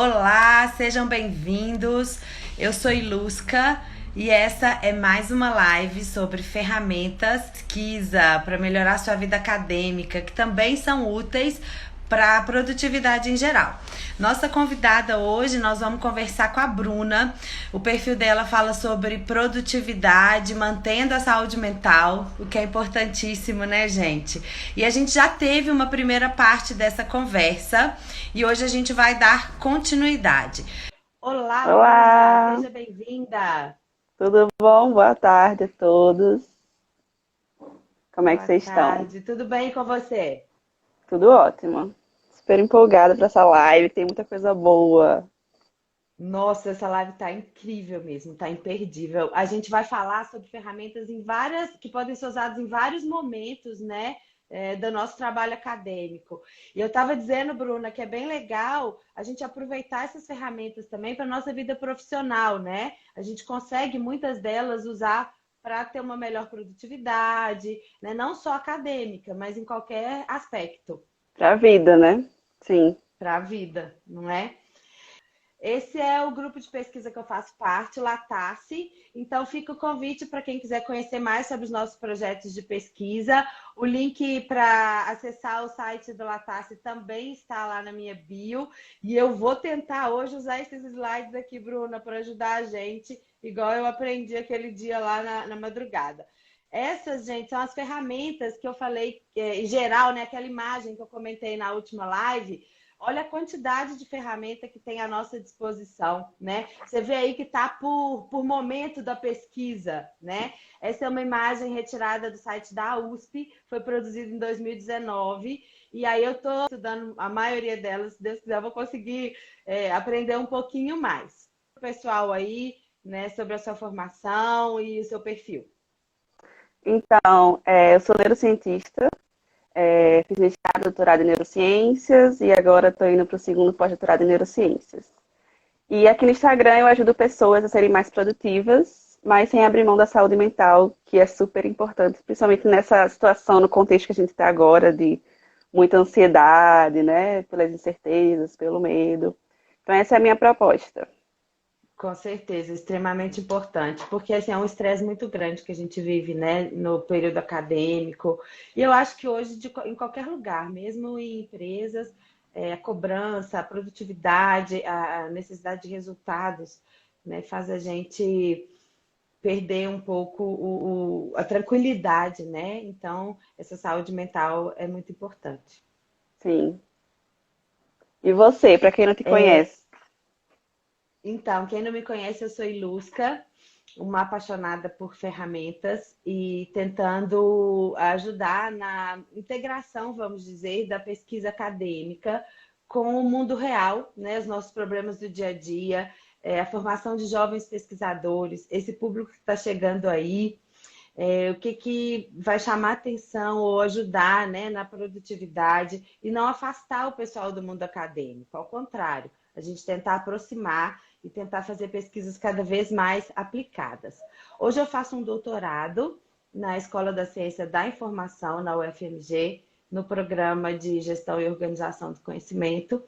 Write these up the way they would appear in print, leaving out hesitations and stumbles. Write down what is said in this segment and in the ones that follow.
Olá, sejam bem-vindos. Eu sou Ilusca e essa é mais uma live sobre ferramentas pesquisa para melhorar sua vida acadêmica, que também são úteis para a produtividade em geral. Nossa convidada hoje, nós vamos conversar com a Bruna. O perfil dela fala sobre produtividade, mantendo a saúde mental, o que é importantíssimo, né, gente? E a gente já teve uma primeira parte dessa conversa e hoje a gente vai dar continuidade. Olá, Bruna, Olá, seja bem-vinda. tudo bom? Boa tarde a todos. Como é que Boa vocês estão? tarde, tudo bem com você? Tudo ótimo. Super empolgada para essa live, tem muita coisa boa. Nossa, essa live tá incrível mesmo, tá imperdível. A gente vai falar sobre ferramentas em várias, que podem ser usadas em vários momentos, né, do nosso trabalho acadêmico. E eu estava dizendo, Bruna, que é bem legal a gente aproveitar essas ferramentas também para nossa vida profissional, né? A gente consegue muitas delas usar para ter uma melhor produtividade, né? Não só acadêmica, mas em qualquer aspecto Pra vida, né? Sim. para a vida, não é? Esse é o grupo de pesquisa que eu faço parte, o Latace. Então, fica o convite para quem quiser conhecer mais sobre os nossos projetos de pesquisa. O link para acessar o site do Latace também está lá na minha bio. E eu vou tentar hoje usar esses slides aqui, Bruna, para ajudar a gente, igual eu aprendi aquele dia lá na madrugada. Essas, gente, são as ferramentas que eu falei em geral, né? Aquela imagem que eu comentei na última live. Olha a quantidade de ferramenta que tem à nossa disposição, né? Você vê aí que está por momento da pesquisa, né? Essa é uma imagem retirada do site da USP, foi produzida em 2019, e aí eu estou estudando a maioria delas, se Deus quiser, eu vou conseguir aprender um pouquinho mais. O pessoal aí, né, sobre a sua formação e o seu perfil. Então, eu sou neurocientista, fiz mestrado, doutorado em neurociências e agora estou indo para o segundo pós-doutorado em neurociências. E aqui no Instagram eu ajudo pessoas a serem mais produtivas, mas sem abrir mão da saúde mental, que é super importante, principalmente nessa situação, no contexto que a gente está agora, de muita ansiedade, né? Pelas incertezas, pelo medo. Então essa é a minha proposta. Com certeza, extremamente importante, porque assim, é um estresse muito grande que a gente vive, né, no período acadêmico. E eu acho que hoje, em qualquer lugar, mesmo em empresas, a cobrança, a produtividade, a necessidade de resultados, né, faz a gente perder um pouco a tranquilidade, né? Então, essa saúde mental é muito importante. Sim. E você, para quem não te conhece? Então, quem não me conhece, eu sou Ilusca, uma apaixonada por ferramentas e tentando ajudar na integração, vamos dizer, da pesquisa acadêmica com o mundo real, né? Os nossos problemas do dia a dia, a formação de jovens pesquisadores, esse público que está chegando aí, o que vai chamar atenção ou ajudar, né, na produtividade e não afastar o pessoal do mundo acadêmico. Ao contrário, a gente tentar aproximar e tentar fazer pesquisas cada vez mais aplicadas. Hoje eu faço um doutorado na Escola da Ciência da Informação, na UFMG, no programa de Gestão e Organização do Conhecimento.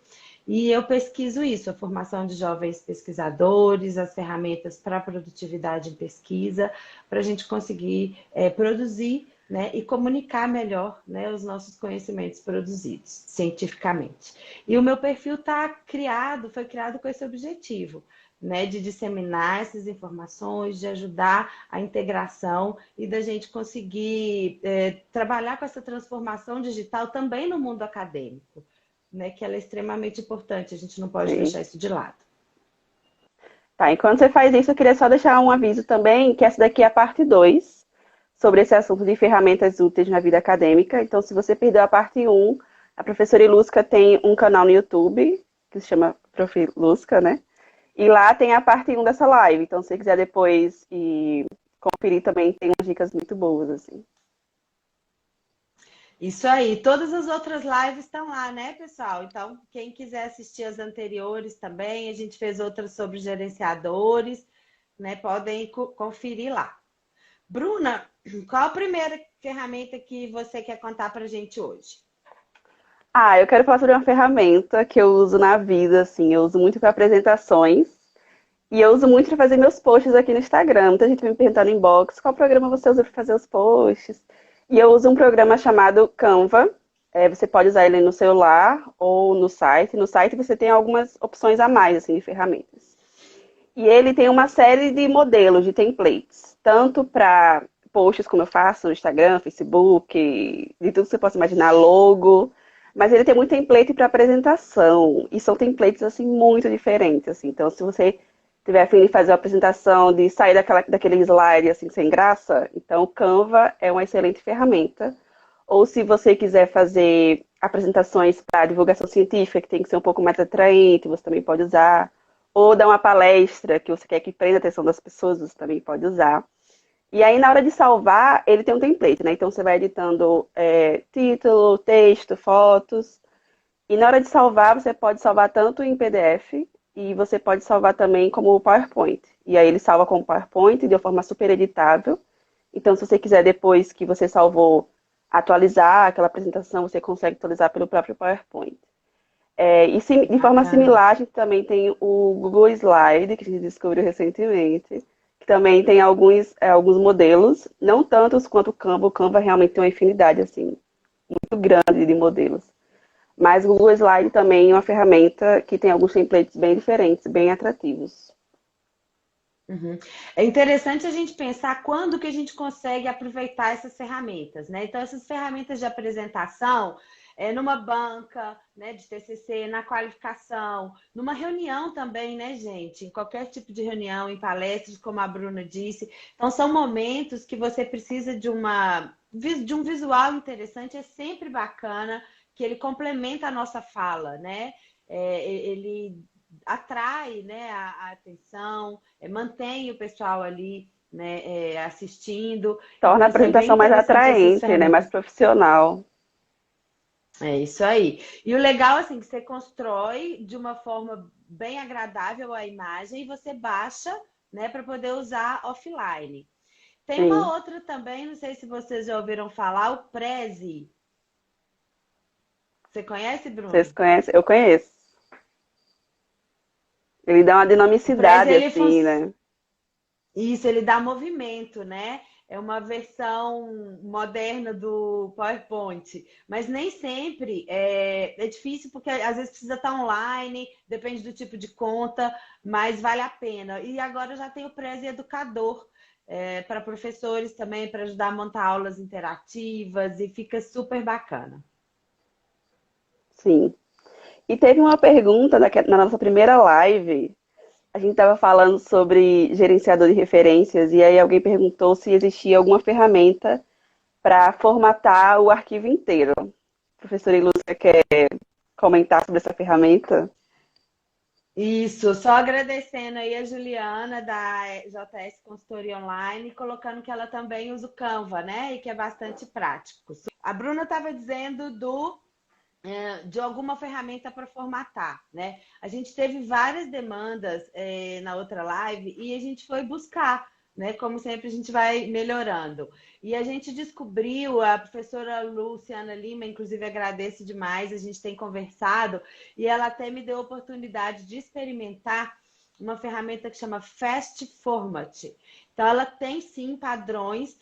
E eu pesquiso isso, a formação de jovens pesquisadores, as ferramentas para a produtividade em pesquisa, para a gente conseguir produzir, né, e comunicar melhor, né, os nossos conhecimentos produzidos cientificamente. E o meu perfil foi criado com esse objetivo, né, de disseminar essas informações, de ajudar a integração e da gente conseguir trabalhar com essa transformação digital também no mundo acadêmico, né, que ela é extremamente importante, a gente não pode Sim. deixar isso de lado. Tá, enquanto você faz isso, eu queria só deixar um aviso também, que essa daqui é a parte 2 sobre esse assunto de ferramentas úteis na vida acadêmica. Então, se você perdeu a parte um, a professora Ilusca tem um canal no YouTube, que se chama Prof. Ilusca, né? E lá tem a parte um dessa live. Então, se você quiser depois conferir também, tem umas dicas muito boas, assim. Isso aí, todas as outras lives estão lá, né, pessoal? Então, quem quiser assistir as anteriores também, a gente fez outras sobre gerenciadores, né? Podem conferir lá. Bruna, qual a primeira ferramenta que você quer contar para a gente hoje? Eu quero falar sobre uma ferramenta que eu uso na vida, assim. Eu uso muito para apresentações e eu uso muito para fazer meus posts aqui no Instagram. Muita gente me perguntar no inbox qual programa você usa para fazer os posts. E eu uso um programa chamado Canva. Você pode usar ele no celular ou no site. No site você tem algumas opções a mais, assim, de ferramentas. E ele tem uma série de modelos, de templates, tanto para posts como eu faço no Instagram, Facebook, de tudo que você possa imaginar, logo, mas ele tem muito template para apresentação, e são templates assim muito diferentes, assim. Então, se você tiver a fim de fazer uma apresentação, de sair daquele slide assim sem graça, então o Canva é uma excelente ferramenta. Ou se você quiser fazer apresentações para divulgação científica, que tem que ser um pouco mais atraente, você também pode usar. Ou dar uma palestra que você quer que prenda a atenção das pessoas, você também pode usar. E aí, na hora de salvar, ele tem um template, né? Então, você vai editando título, texto, fotos. E na hora de salvar, você pode salvar tanto em PDF e você pode salvar também como PowerPoint. E aí, ele salva como PowerPoint de uma forma super editável. Então, se você quiser, depois que você salvou, atualizar aquela apresentação, você consegue atualizar pelo próprio PowerPoint. De forma Bacana. similar, a gente também tem o Google Slide, que a gente descobriu recentemente, que também tem alguns modelos, não tantos quanto o Canva. O Canva realmente tem uma infinidade, assim, muito grande de modelos. Mas o Google Slide também é uma ferramenta que tem alguns templates bem diferentes, bem atrativos. Uhum. É interessante a gente pensar quando que a gente consegue aproveitar essas ferramentas, né? Então, essas ferramentas de apresentação, numa banca, né, de TCC, na qualificação, numa reunião também, né, gente? Em qualquer tipo de reunião, em palestras, como a Bruna disse. Então, são momentos que você precisa de um visual interessante, é sempre bacana, que ele complementa a nossa fala, né? Ele atrai, né, a atenção, mantém o pessoal ali, né, assistindo. Torna a Então, isso é bem apresentação mais interessante, essas atraente, né? Mais ferramentas. profissional. É isso aí. E o legal, assim, que você constrói de uma forma bem agradável a imagem e você baixa, né, para poder usar offline. Tem Sim. uma outra também, não sei se vocês já ouviram falar, o Prezi. Você conhece, Vocês Bruno? conhecem? Eu conheço. Ele dá uma O Prezi, dinamicidade, ele assim, funciona. né? Isso, ele dá movimento, né? É uma versão moderna do PowerPoint, mas nem sempre é difícil porque às vezes precisa estar online, depende do tipo de conta, mas vale a pena. E agora já tem o Prezi Educador para professores também, para ajudar a montar aulas interativas e fica super bacana. Sim. E teve uma pergunta na nossa primeira live. A gente estava falando sobre gerenciador de referências e aí alguém perguntou se existia alguma ferramenta para formatar o arquivo inteiro. Professora Ilúcia quer comentar sobre essa ferramenta? Isso, só agradecendo aí a Juliana da JS Consultoria Online, colocando que ela também usa o Canva, né? E que é bastante prático. A Bruna estava dizendo de alguma ferramenta para formatar, né? A gente teve várias demandas na outra live e a gente foi buscar, né? Como sempre, a gente vai melhorando. E a gente descobriu, a professora Luciana Lima, inclusive agradeço demais, a gente tem conversado, e ela até me deu a oportunidade de experimentar uma ferramenta que chama Fast Format. Então, ela tem sim padrões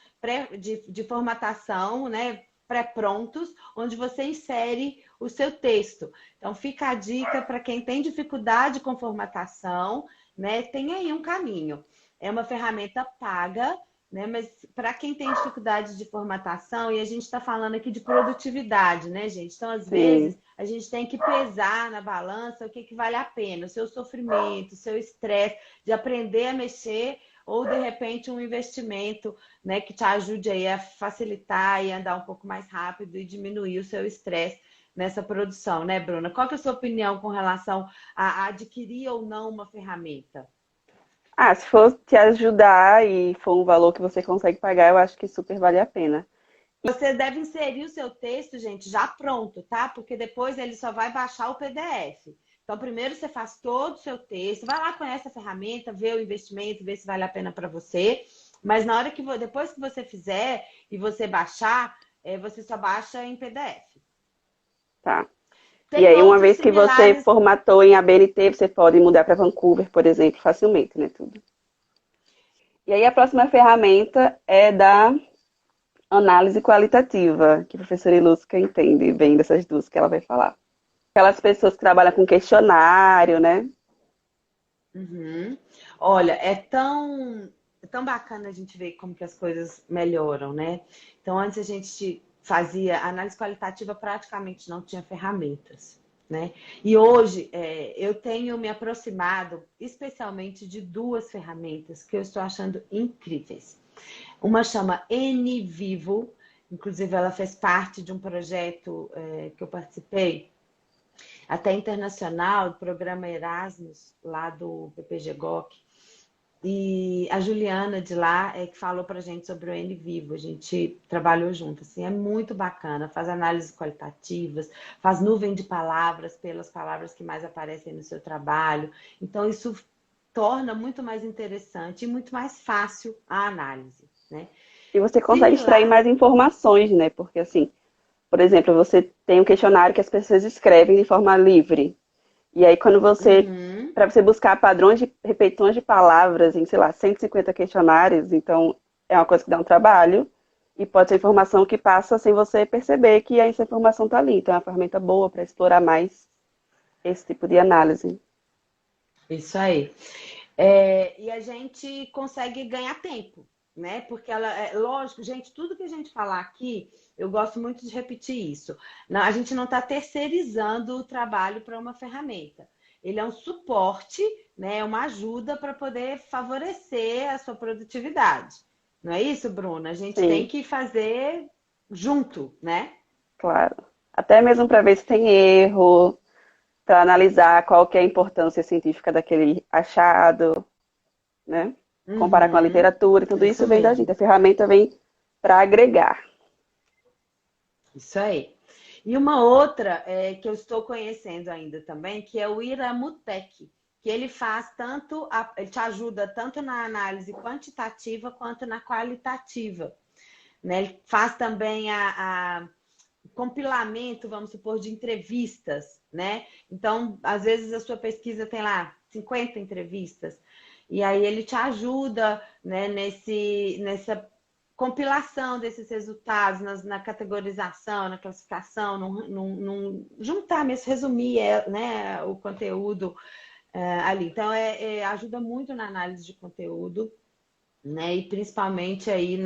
de formatação, né? Pré-prontos, onde você insere o seu texto. Então, fica a dica para quem tem dificuldade com formatação, né? Tem aí um caminho. É uma ferramenta paga, né? Mas para quem tem dificuldade de formatação, e a gente está falando aqui de produtividade, né, gente? Então, às vezes, Sim, a gente tem que pesar na balança o que, que vale a pena, o seu sofrimento, o seu estresse de aprender a mexer ou de repente um investimento, né, que te ajude aí a facilitar e andar um pouco mais rápido e diminuir o seu estresse nessa produção, né, Bruna? Qual que é a sua opinião com relação a adquirir ou não uma ferramenta? se for te ajudar e for um valor que você consegue pagar, eu acho que super vale a pena. Você deve inserir o seu texto, gente, já pronto, tá? Porque depois ele só vai baixar o PDF. Então, primeiro você faz todo o seu texto, vai lá, conhece a ferramenta, vê o investimento, vê se vale a pena para você. Mas na hora que depois que você fizer e você baixar, você só baixa em PDF. Tá. E Tem aí, uma outros vez que você similares. formatou em ABNT, você pode mudar para Vancouver, por exemplo, facilmente, né? Tudo. E aí, a próxima ferramenta é da análise qualitativa, que a professora Ilusca entende bem dessas duas que ela vai falar. Aquelas pessoas que trabalham com questionário, né? Uhum. Olha, é tão bacana a gente ver como que as coisas melhoram, né? Então, antes a gente fazia análise qualitativa, praticamente não tinha ferramentas, né? E hoje eu tenho me aproximado especialmente de duas ferramentas que eu estou achando incríveis. Uma chama NVivo, inclusive ela fez parte de um projeto que eu participei, até internacional, do programa Erasmus, lá do PPG-GOC. E a Juliana de lá é que falou pra gente sobre o N Vivo, a gente trabalhou junto, assim, é muito bacana, faz análises qualitativas, faz nuvem de palavras pelas palavras que mais aparecem no seu trabalho, então isso torna muito mais interessante e muito mais fácil a análise, né? E você consegue extrair Similar. mais informações, né? Porque, assim, por exemplo, você tem um questionário que as pessoas escrevem de forma livre. E aí, Uhum. para você buscar padrões de repetições de palavras em, sei lá, 150 questionários, então é uma coisa que dá um trabalho. E pode ser informação que passa sem você perceber que essa informação está ali. Então, é uma ferramenta boa para explorar mais esse tipo de análise. Isso aí. E a gente consegue ganhar tempo, né? Porque ela, lógico, gente, tudo que a gente falar aqui, eu gosto muito de repetir isso. Não, a gente não está terceirizando o trabalho para uma ferramenta. Ele é um suporte, né? Uma ajuda para poder favorecer a sua produtividade. Não é isso, Bruna? A gente tem Sim, que fazer junto, né? claro. Até mesmo para ver se tem erro, para analisar qual que é a importância científica daquele achado, né? Comparar com a Uhum, literatura, tudo isso isso vem da gente. mesmo. A ferramenta vem para agregar. Isso aí. E uma outra que eu estou conhecendo ainda também, que é o Iramutec, que ele faz ele te ajuda tanto na análise quantitativa quanto na qualitativa, né? Ele faz também a compilamento, vamos supor, de entrevistas, né? Então, às vezes a sua pesquisa tem lá 50 entrevistas, e aí ele te ajuda, né, nessa compilação desses resultados, na categorização, na classificação, juntar mesmo, resumir né, o conteúdo ali. Então, ajuda muito na análise de conteúdo, né? E principalmente aí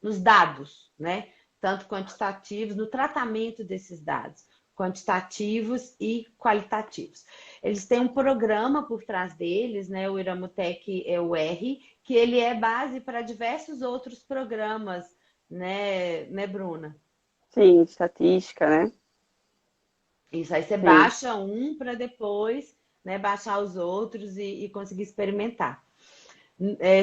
nos dados, né? Tanto quantitativos, no tratamento desses dados, quantitativos e qualitativos. Eles têm um programa por trás deles, né? O Iramutec é o R, que ele é base para diversos outros programas, né, Bruna? Sim, estatística, né? Isso aí você Sim. baixa um para depois, né, baixar os outros e conseguir experimentar.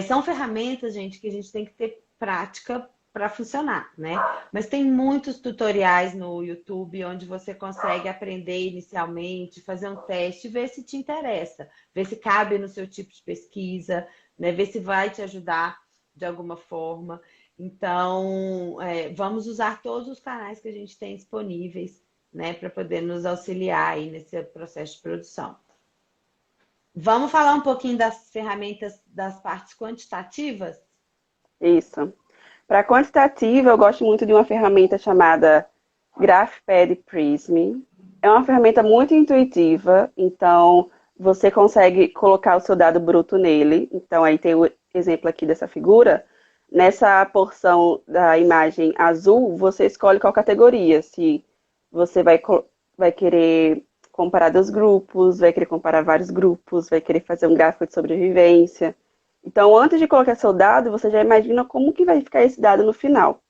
São ferramentas, gente, que a gente tem que ter prática para funcionar, né? Mas tem muitos tutoriais no YouTube onde você consegue aprender inicialmente, fazer um teste, ver se te interessa, ver se cabe no seu tipo de pesquisa, né? Ver se vai te ajudar de alguma forma. Então, vamos usar todos os canais que a gente tem disponíveis, né, para poder nos auxiliar aí nesse processo de produção. Vamos falar um pouquinho das ferramentas das partes quantitativas? Isso. Para quantitativa, eu gosto muito de uma ferramenta chamada GraphPad Prism. É uma ferramenta muito intuitiva, então você consegue colocar o seu dado bruto nele. Então, aí tem o exemplo aqui dessa figura. Nessa porção da imagem azul, você escolhe qual categoria. Se você vai querer comparar dos grupos, vai querer comparar vários grupos, vai querer fazer um gráfico de sobrevivência. Então, antes de colocar seu dado, você já imagina como que vai ficar esse dado no final.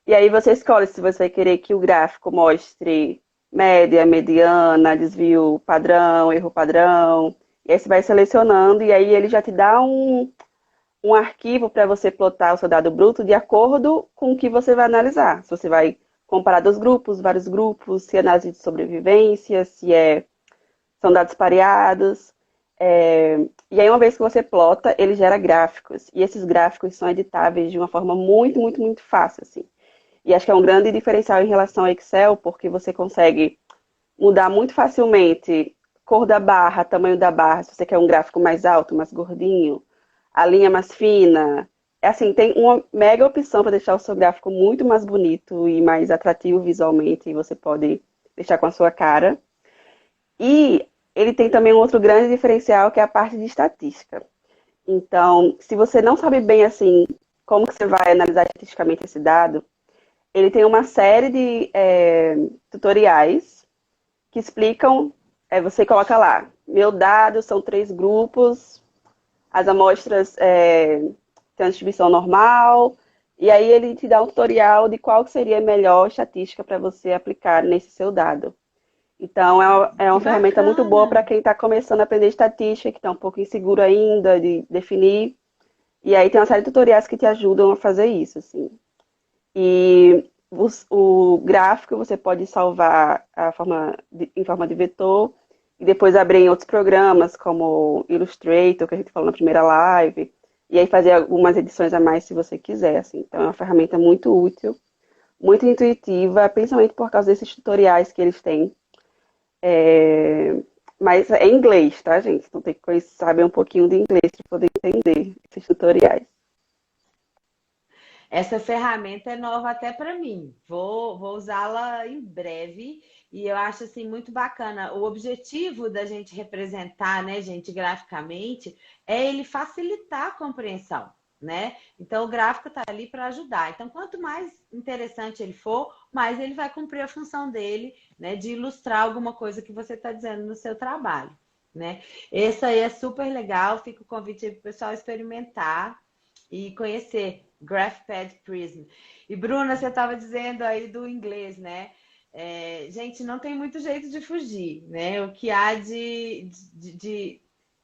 E aí você escolhe se você vai querer que o gráfico mostre média, mediana, desvio padrão, erro padrão. E aí você vai selecionando e aí ele já te dá um arquivo para você plotar o seu dado bruto de acordo com o que você vai analisar. Se você vai comparar dos grupos, vários grupos, se é análise de sobrevivência, são dados pareados. E aí, uma vez que você plota, ele gera gráficos. E esses gráficos são editáveis de uma forma muito fácil, assim. E acho que é um grande diferencial em relação ao Excel, porque você consegue mudar muito facilmente cor da barra, tamanho da barra, se você quer um gráfico mais alto, mais gordinho, a linha mais fina. É assim, tem uma mega opção para deixar o seu gráfico muito mais bonito e mais atrativo visualmente, e você pode deixar com a sua cara. E ele tem também um outro grande diferencial, que é a parte de estatística. Então, se você não sabe bem assim como que você vai analisar estatisticamente esse dado, ele tem uma série de tutoriais que explicam, você coloca lá, meu dado são 3 grupos, as amostras têm uma distribuição normal, e aí ele te dá um tutorial de qual seria a melhor estatística para você aplicar nesse seu dado. Então, é Que uma ferramenta muito boa para bacana! quem está começando a aprender estatística, que está um pouco inseguro ainda de definir. E aí tem uma série de tutoriais que te ajudam a fazer isso, assim. E o gráfico você pode salvar em forma de vetor e depois abrir em outros programas, como Illustrator, que a gente falou na primeira live, e aí fazer algumas edições a mais se você quiser, assim. Então é uma ferramenta muito útil, muito intuitiva, principalmente por causa desses tutoriais que eles têm. Mas é em inglês, tá, gente? Então tem que saber um pouquinho de inglês para poder entender esses tutoriais. Essa ferramenta é nova até para mim. Vou usá-la em breve e eu acho assim muito bacana. O objetivo da gente representar, né, gente, graficamente, é ele facilitar a compreensão, né? Então o gráfico está ali para ajudar. Então quanto mais interessante ele for, mais ele vai cumprir a função dele, né, de ilustrar alguma coisa que você está dizendo no seu trabalho, né? Esse aí é super legal. Fica o convite aí para o pessoal experimentar e conhecer GraphPad Prism. E Bruna, você estava dizendo aí do inglês, né? Gente, não tem muito jeito de fugir, né? O que há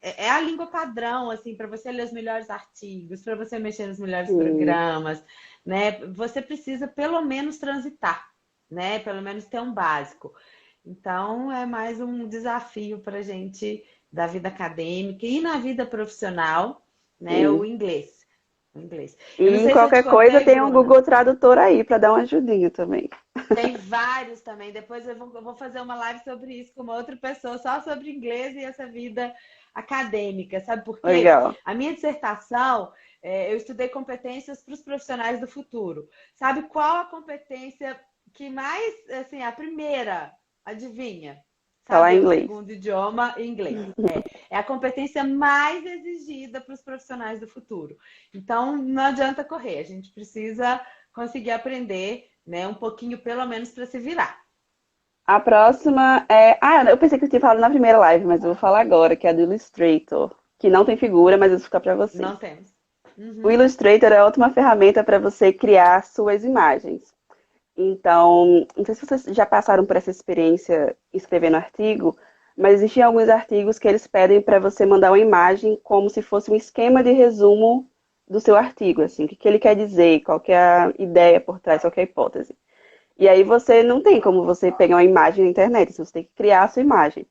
é a língua padrão, assim, para você ler os melhores artigos, para você mexer nos melhores Sim. programas, né? Você precisa pelo menos transitar, né? Pelo menos ter um básico. Então, é mais um desafio para a gente da vida acadêmica e na vida profissional, né? O Sim. inglês. O inglês. Eu não E sei se eu te qualquer coisa contei, tem um Bruna. Google Tradutor aí para dar uma ajudinha também. Tem vários também. Depois eu vou fazer uma live sobre isso com uma outra pessoa, só sobre inglês e essa vida acadêmica. Sabe por quê? Legal. A minha dissertação, eu estudei competências para os profissionais do futuro. Sabe qual a competência que mais, assim, a primeira, adivinha? Falar Saber o inglês. segundo idioma, inglês. É a competência mais exigida para os profissionais do futuro. Então, não adianta correr, a gente precisa conseguir aprender, né, um pouquinho pelo menos para se virar. A próxima é. Ah, eu pensei que eu tinha falado na primeira live, mas eu vou falar agora, que é a do Illustrator. Que não tem figura, mas eu vou ficar para vocês. Não temos. O Uhum. Illustrator é outra ferramenta para você criar suas imagens. Então, não sei se vocês já passaram por essa experiência escrevendo artigo, mas existem alguns artigos que eles pedem para você mandar uma imagem como se fosse um esquema de resumo do seu artigo, assim, o que ele quer dizer, qual que é a ideia por trás, qual que é a hipótese. E aí você não tem como você pegar uma imagem na internet, você tem que criar a sua imagem.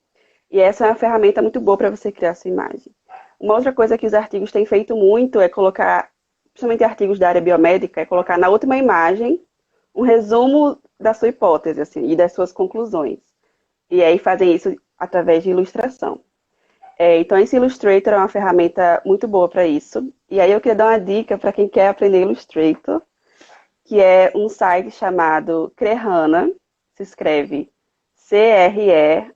E essa é uma ferramenta muito boa para você criar a sua imagem. Uma outra coisa que os artigos têm feito muito é colocar, principalmente artigos da área biomédica, é colocar na última imagem um resumo da sua hipótese, assim, e das suas conclusões. E aí fazem isso através de ilustração. Então, esse Illustrator é uma ferramenta muito boa para isso. E aí eu queria dar uma dica para quem quer aprender Illustrator, que é um site chamado Crehana, se escreve Crehana,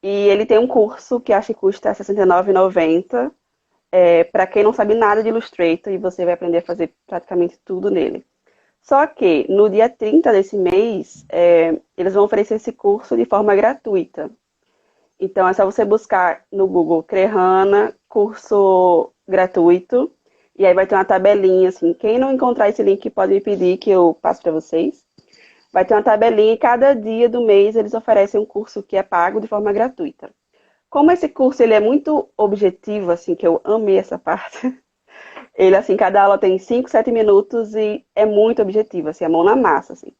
e ele tem um curso que acho que custa R$ 69,90, para quem não sabe nada de Illustrator, e você vai aprender a fazer praticamente tudo nele. Só que no dia 30 desse mês, eles vão oferecer esse curso de forma gratuita. Então é só você buscar no Google Crehana, curso gratuito, e aí vai ter uma tabelinha, assim. Quem não encontrar esse link pode me pedir que eu passo para vocês. Vai ter uma tabelinha e cada dia do mês eles oferecem um curso que é pago de forma gratuita. Como esse curso ele é muito objetivo, assim, que eu amei essa parte. Ele, assim, cada aula tem 5, 7 minutos e é muito objetivo, assim, a mão na massa, assim.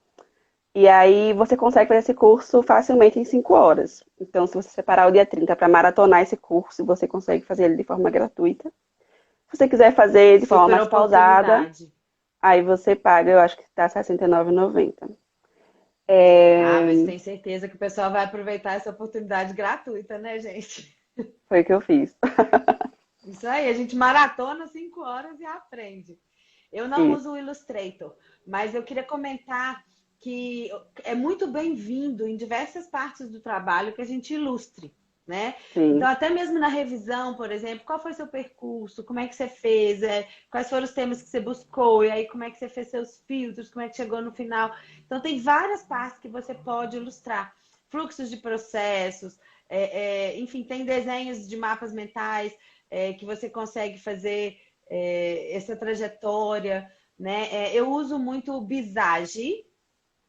E aí você consegue fazer esse curso facilmente em 5 horas. Então, se você separar o dia 30 para maratonar esse curso, você consegue fazer ele de forma gratuita. Se você quiser fazer de forma Super mais pausada, oportunidade. aí você paga, eu acho que está R$ 69,90. Ah, mas É, tem certeza que o pessoal vai aproveitar essa oportunidade gratuita, né, gente? foi o que eu fiz. Isso aí, a gente maratona 5 horas e aprende. Eu não Isso, uso o Illustrator, mas eu queria comentar que é muito bem-vindo em diversas partes do trabalho que a gente ilustre, né? Então, sim. até mesmo na revisão, por exemplo, qual foi seu percurso, como é que você fez, quais foram os temas que você buscou, e aí como é que você fez seus filtros, como é que chegou no final. Então, tem várias partes que você pode ilustrar. Fluxos de processos, enfim, tem desenhos de mapas mentais que você consegue fazer essa trajetória, né? Eu uso muito o Visage,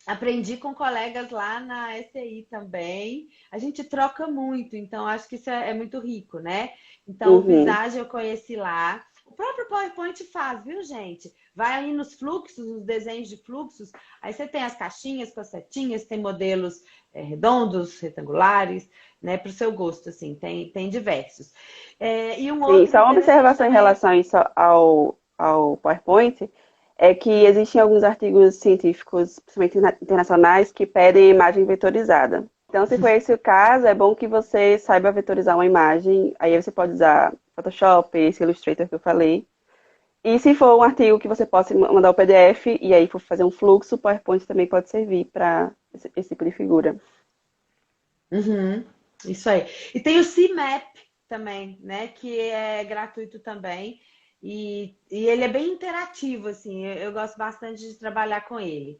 aprendi com colegas lá na SCI também. A gente troca muito, então acho que isso é muito rico, né? Então, o Uhum. Visage eu conheci lá. O próprio PowerPoint faz, viu, gente? Vai aí nos fluxos, nos desenhos de fluxos, aí você tem as caixinhas com as setinhas, tem modelos redondos, retangulares, né? Para o seu gosto, assim, tem diversos. E um Sim, outro só uma interessante observação em também é. relação a isso ao PowerPoint é que Hum, existem alguns artigos científicos, principalmente internacionais, que pedem imagem vetorizada. Então, se for esse o caso, é bom que você saiba vetorizar uma imagem. Aí você pode usar Photoshop, esse Illustrator que eu falei. E se for um artigo que você possa mandar o PDF e aí for fazer um fluxo, o PowerPoint também pode servir para esse tipo de figura. uhum, isso aí. E tem o CMAP também, né? Que é gratuito também. E ele é bem interativo, assim. Eu gosto bastante de trabalhar com ele.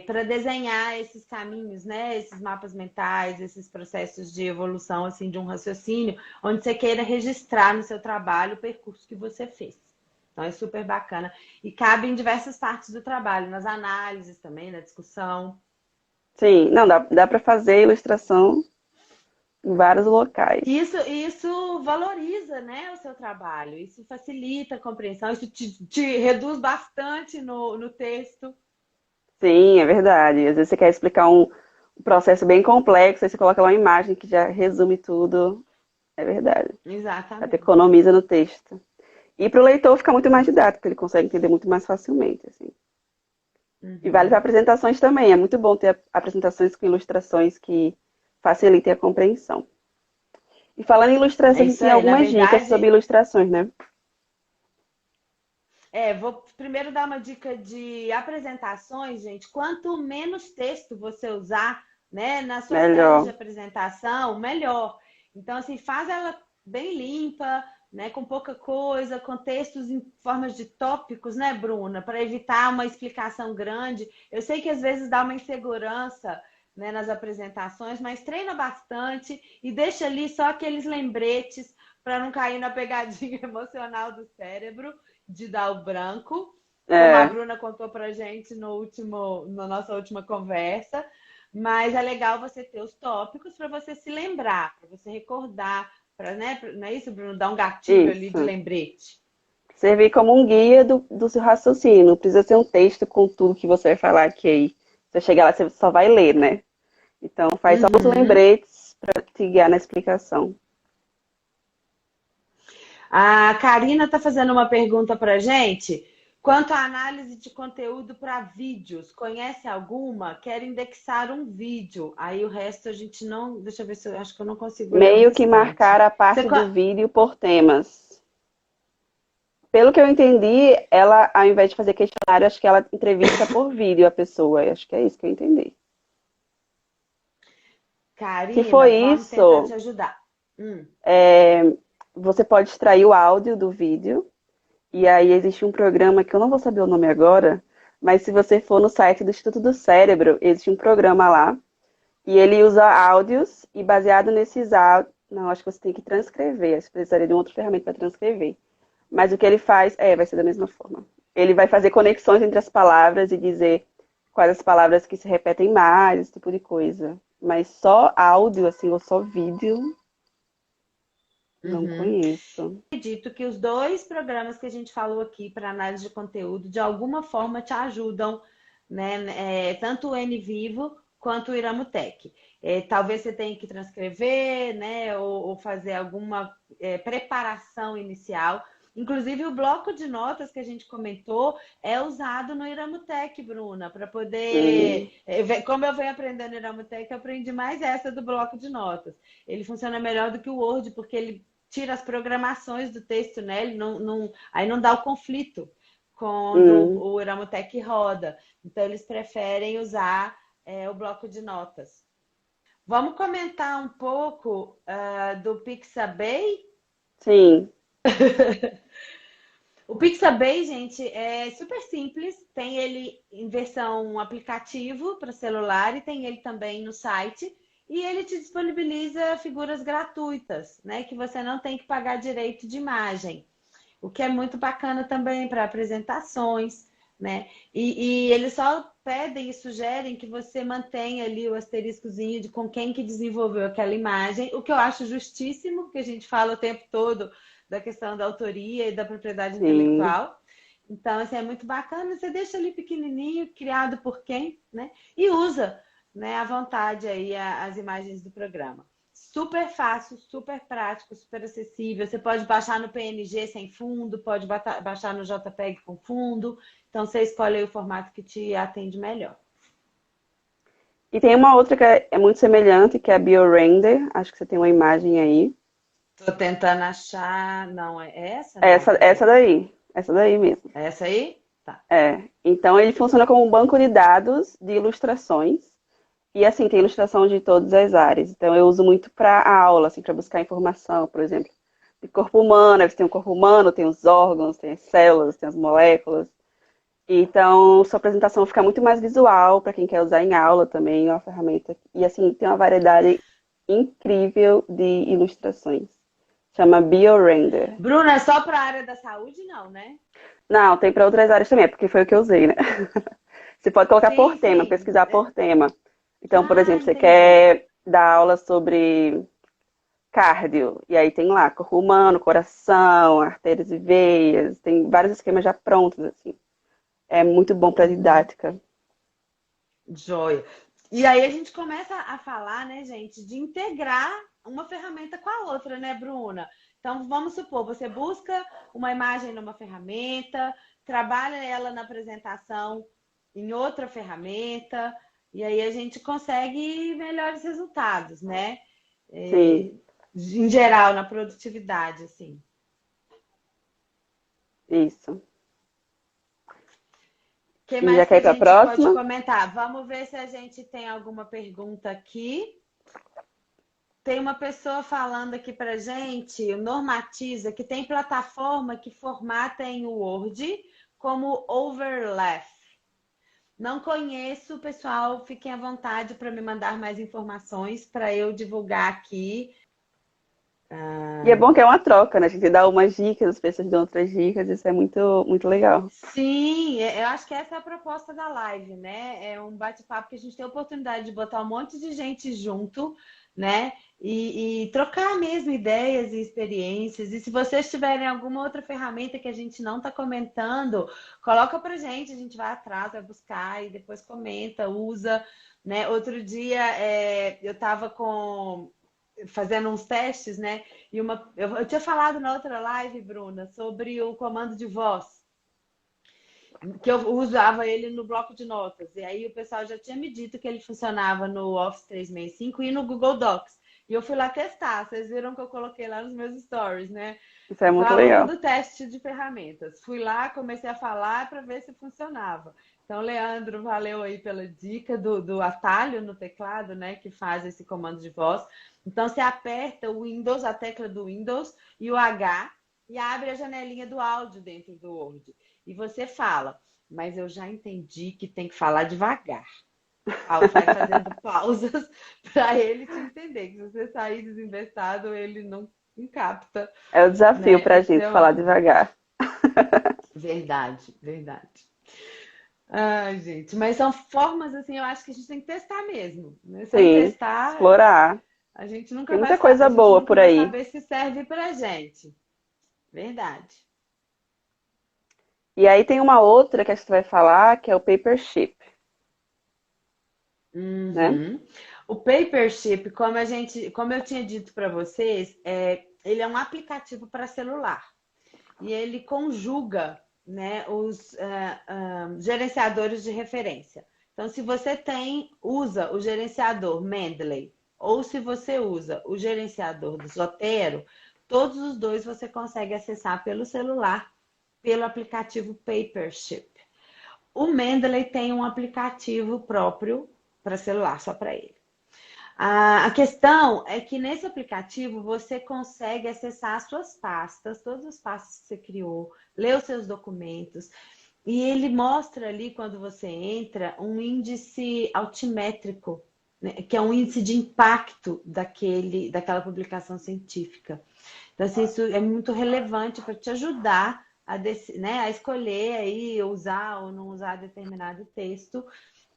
Para desenhar esses caminhos, né? Esses mapas mentais, esses processos de evolução, assim, de um raciocínio, onde você queira registrar no seu trabalho o percurso que você fez. Então, é super bacana. E cabe em diversas partes do trabalho, nas análises também, na discussão. Sim, não, dá para fazer ilustração em vários locais. Isso valoriza, né, o seu trabalho, isso facilita a compreensão, isso te reduz bastante no texto. Sim, é verdade. Às vezes você quer explicar um processo bem complexo, aí você coloca lá uma imagem que já resume tudo. É verdade. Até Exatamente. economiza no texto. E para o leitor fica muito mais didático, ele consegue entender muito mais facilmente, assim. E vale para Uhum. apresentações também. É muito bom ter apresentações com ilustrações que facilitem a compreensão. E falando em É ilustração, a gente isso tem aí. Na algumas dicas sobre verdade, ilustrações, né? vou primeiro dar uma dica de apresentações, gente. Quanto menos texto você usar, né, nas suas telas de Melhor. apresentação, melhor. Então, assim, faz ela bem limpa, né, com pouca coisa, com textos em formas de tópicos, né, Bruna, para evitar uma explicação grande. Eu sei que às vezes dá uma insegurança, né, nas apresentações, mas treina bastante e deixa ali só aqueles lembretes para não cair na pegadinha emocional do cérebro de dar o branco, como a É, Bruna contou pra gente na nossa última conversa. Mas é legal você ter os tópicos para você se lembrar, para você recordar, para, né, não é isso, Bruno? Dar um gatilho ali de isso. lembrete. Servir como um guia do seu raciocínio. Não precisa ser um texto com tudo que você vai falar aqui aí. Você chegar lá, você só vai ler, né? Então, faz só os Uhum. lembretes para te guiar na explicação. A Karina está fazendo uma pergunta para gente. Quanto à análise de conteúdo para vídeos, conhece alguma? Quero indexar um vídeo. Aí o resto a gente não. Deixa eu ver se eu acho que eu não consigo ler o Meio que restante. marcar a Você, parte do vídeo por temas. Pelo que eu entendi, ela, ao invés de fazer questionário, acho que ela entrevista por vídeo a pessoa. Acho que é isso que eu entendi. Se for Karina, vamos tentar te isso, ajudar. Hum. você pode extrair o áudio do vídeo. E aí existe um programa que eu não vou saber o nome agora, mas se você for no site do Instituto do Cérebro, existe um programa lá. E ele usa áudios e baseado nesses áudios. Não, acho que você tem que transcrever. Acho que precisaria de uma outra ferramenta para transcrever. Mas o que ele faz, vai ser da mesma forma. Ele vai fazer conexões entre as palavras e dizer quais as palavras que se repetem mais, esse tipo de coisa. Mas só áudio, assim, ou só vídeo, não Uhum. conheço. Acredito que os dois programas que a gente falou aqui para análise de conteúdo, de alguma forma te ajudam, né? Tanto o NVivo quanto o Iramutec. Talvez você tenha que transcrever, né? Ou fazer alguma preparação inicial, Inclusive, o bloco de notas que a gente comentou é usado no Iramutec, Bruna, para poder. Hum, Como eu venho aprendendo no Iramutec, eu aprendi mais essa do bloco de notas. Ele funciona melhor do que o Word, porque ele tira as programações do texto, né? Ele aí não dá o conflito quando hum, o Iramutec roda. Então, eles preferem usar o bloco de notas. Vamos comentar um pouco do Pixabay? sim. O Pixabay, gente, é super simples. Tem ele em versão aplicativo para celular e tem ele também no site. E ele te disponibiliza figuras gratuitas, né? Que você não tem que pagar direito de imagem. O que é muito bacana também para apresentações, né? E eles só pedem e sugerem que você mantenha ali o asteriscozinho de com quem que desenvolveu aquela imagem, o que eu acho justíssimo, porque a gente fala o tempo todo da questão da autoria e da propriedade Sim. intelectual. Então, assim, é muito bacana, você deixa ali pequenininho, criado por quem, né? E usa, né, à vontade aí as imagens do programa. Super fácil, super prático, super acessível. Você pode baixar no PNG sem fundo, pode baixar no JPEG com fundo. Então, você escolhe aí o formato que te atende melhor. E tem uma outra que é muito semelhante, que é a BioRender. Acho que você tem uma imagem aí. Tô tentando achar. Não, é essa? Não, Essa, cadê? essa daí mesmo. É essa aí? Tá. É. Então ele funciona como um banco de dados de ilustrações. E assim, tem ilustração de todas as áreas. Então eu uso muito para aula, assim, para buscar informação, por exemplo, de corpo humano. Aí você tem o corpo humano, tem os órgãos, tem as células, tem as moléculas. Então, sua apresentação fica muito mais visual para quem quer usar em aula também, é uma ferramenta. E assim, tem uma variedade incrível de ilustrações. Chama BioRender. Bruna, é só para a área da saúde, não, né? Não, tem para outras áreas também, é porque foi o que eu usei, né? Você pode colocar por Sim, tema, sim. pesquisar por tema. Então, por Ah, exemplo, você entendi. quer dar aula sobre cardio, e aí tem lá corpo humano, coração, artérias e veias, tem vários esquemas já prontos, assim. É muito bom para Uhum. didática. Joia. E aí a gente começa a falar, né, gente, de integrar uma ferramenta com a outra, né, Bruna? Então, vamos supor, você busca uma imagem numa ferramenta, trabalha ela na apresentação em outra ferramenta, e aí a gente consegue melhores resultados, né? Sim, Em geral, na produtividade, assim. isso. O que E já mais que quer ir a para a gente pode próxima? comentar? Vamos ver se a gente tem alguma pergunta aqui. Tem uma pessoa falando aqui pra gente, o Normatiza, que tem plataforma que formata em Word como Overlap. Não conheço, pessoal, fiquem à vontade para me mandar mais informações para eu divulgar aqui. E é bom que é uma troca, né? A gente dá umas dicas, as pessoas dão outras dicas, isso é muito, muito legal. Sim, eu acho que essa é a proposta da live, né? É um bate-papo que a gente tem a oportunidade de botar um monte de gente junto, né? E trocar mesmo ideias e experiências. E se vocês tiverem alguma outra ferramenta que a gente não está comentando, coloca pra gente, a gente vai atrás, vai buscar e depois comenta, usa, né? Outro dia eu estava fazendo uns testes, né? E eu tinha falado na outra live, Bruna, sobre o comando de voz que eu usava ele no bloco de notas. E aí o pessoal já tinha me dito que ele funcionava no Office 365 e no Google Docs. E eu fui lá testar. Vocês viram que eu coloquei lá nos meus stories, né? Isso é Foi muito aluno legal. do teste de ferramentas. Fui lá, comecei a falar para ver se funcionava. Então, Leandro, valeu aí pela dica do atalho no teclado, né? Que faz esse comando de voz. Então, você aperta o Windows, a tecla do Windows e o H e abre a janelinha do áudio dentro do Word. E você fala, mas eu já entendi que tem que falar devagar. Vai fazendo pausas para ele te entender. Que se você sair desinvestado, ele não capta, É o desafio né, pra o gente seu falar áudio. devagar. Verdade, verdade. Ai, gente, mas são formas assim, eu acho que a gente tem que testar mesmo, né? Sem Sim, testar, explorar. a gente Tem nunca vai muita coisa a gente boa nunca por vai aí. saber se serve pra gente. Verdade. E aí tem uma outra que a gente vai falar, que é o Papership, né? Uhum. O Papership, como eu tinha dito para vocês, ele é um aplicativo para celular. e ele conjuga, né, os gerenciadores de referência. Então, se você usa o gerenciador Mendeley ou se você usa o gerenciador do Zotero, todos os dois você consegue acessar pelo celular, pelo aplicativo Papership. O Mendeley tem um aplicativo próprio para celular, só para ele. A questão é que nesse aplicativo você consegue acessar as suas pastas, todas as pastas que você criou, ler os seus documentos, e ele mostra ali, quando você entra, um índice altimétrico, né, que é um índice de impacto daquela publicação científica. Então, assim, isso é muito relevante para te ajudar né, a escolher aí, usar ou não usar determinado texto.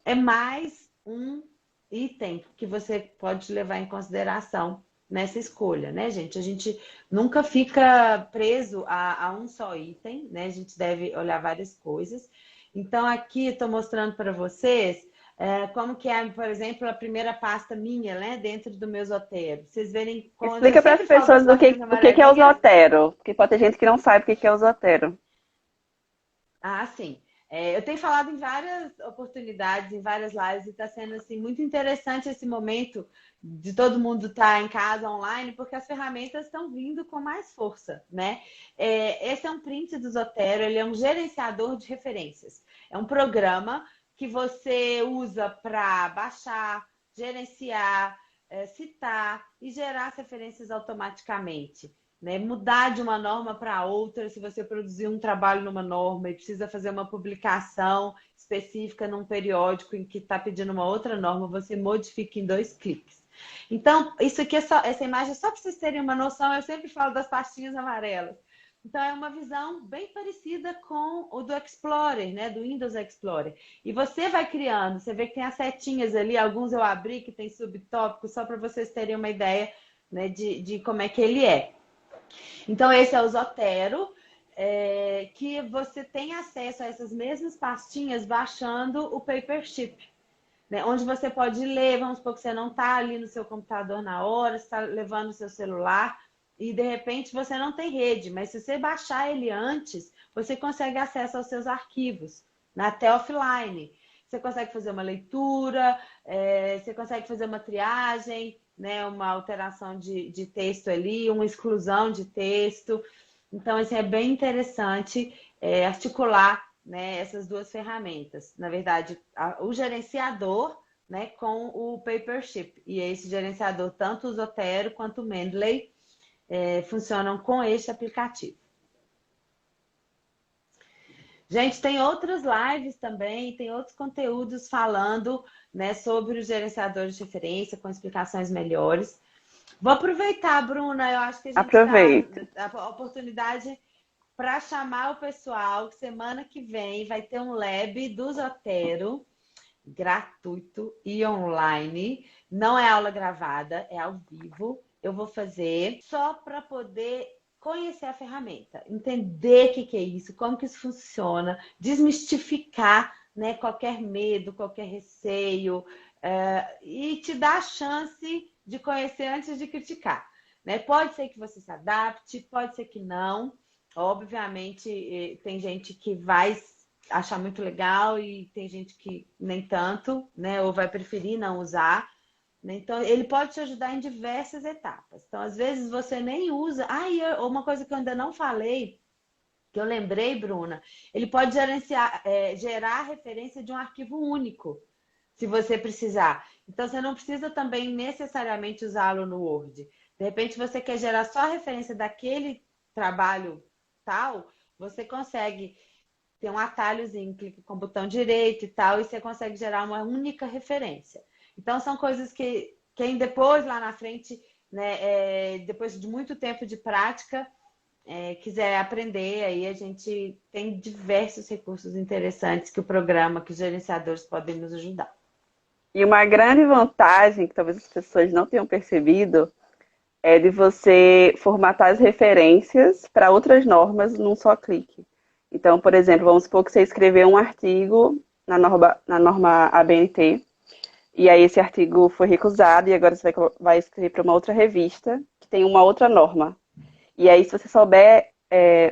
É mais um item que você pode levar em consideração nessa escolha, né, gente? A gente nunca fica preso a um só item, né? A gente deve olhar várias coisas. Então, aqui estou mostrando para vocês como que é, por exemplo, a primeira pasta minha, né, dentro do meu Zotero. Vocês verem quando eu Explica para as sempre falo das pessoas pastinhas o que é o amarelinhas. Zotero, porque pode ter gente que não sabe o que é o Zotero. Ah, sim. Eu tenho falado em várias oportunidades, em várias lives, e está sendo assim, muito interessante esse momento de todo mundo estar em casa online, porque as ferramentas estão vindo com mais força, né? Esse é um print do Zotero, ele é um gerenciador de referências. É um programa que você usa para baixar, gerenciar, citar e gerar as referências automaticamente. Né? Mudar de uma norma para outra, se você produzir um trabalho numa norma e precisa fazer uma publicação específica num periódico em que está pedindo uma outra norma, você modifica em 2 cliques. Então, isso aqui essa imagem, só para vocês terem uma noção, eu sempre falo das pastinhas amarelas. Então, é uma visão bem parecida com o do Explorer, né? Do Windows Explorer. E você vai criando, você vê que tem as setinhas ali, alguns eu abri que tem subtópicos, só para vocês terem uma ideia, né, de como é que ele é. Então, esse é o Zotero, que você tem acesso a essas mesmas pastinhas baixando o Papership, né? Onde você pode ler, vamos supor que você não está ali no seu computador na hora, você está levando o seu celular e, de repente, você não tem rede, mas se você baixar ele antes, você consegue acesso aos seus arquivos, né? Até offline. Você consegue fazer uma leitura, você consegue fazer uma triagem, né, uma alteração de texto ali, uma exclusão de texto. Então, assim, é bem interessante articular, né, essas duas ferramentas. Na verdade, o gerenciador, né, com o Papership. E esse gerenciador, tanto o Zotero quanto o Mendeley, funcionam com este aplicativo. Gente, tem outras lives também, tem outros conteúdos falando, né, sobre os gerenciadores de referência, com explicações melhores. Vou aproveitar, Bruna, eu acho que a gente está a oportunidade para chamar o pessoal. Semana que vem vai ter um lab do Zotero, gratuito e online. Não é aula gravada, é ao vivo. Eu vou fazer só para poder conhecer a ferramenta, entender o que é isso, como que isso funciona, desmistificar, né, qualquer medo, qualquer receio, e te dar a chance de conhecer antes de criticar. Né? Pode ser que você se adapte, pode ser que não. Obviamente, tem gente que vai achar muito legal e tem gente que nem tanto, né? Ou vai preferir não usar. Então, ele pode te ajudar em diversas etapas. Então, às vezes, você nem usa... uma coisa que eu ainda não falei, que eu lembrei, Bruna, ele pode gerar referência de um arquivo único, se você precisar. Então, você não precisa também necessariamente usá-lo no Word. De repente, você quer gerar só a referência daquele trabalho tal, você consegue ter um atalhozinho, clica com o botão direito e tal, e você consegue gerar uma única referência. Então, são coisas que quem depois, lá na frente, né, depois de muito tempo de prática, quiser aprender, aí a gente tem diversos recursos interessantes que o programa, que os gerenciadores podem nos ajudar. E uma grande vantagem, que talvez as pessoas não tenham percebido, é de você formatar as referências para outras normas num só clique. Então, por exemplo, vamos supor que você escreveu um artigo na norma ABNT, e aí esse artigo foi recusado, e agora você vai escrever para uma outra revista, que tem uma outra norma. E aí, se você souber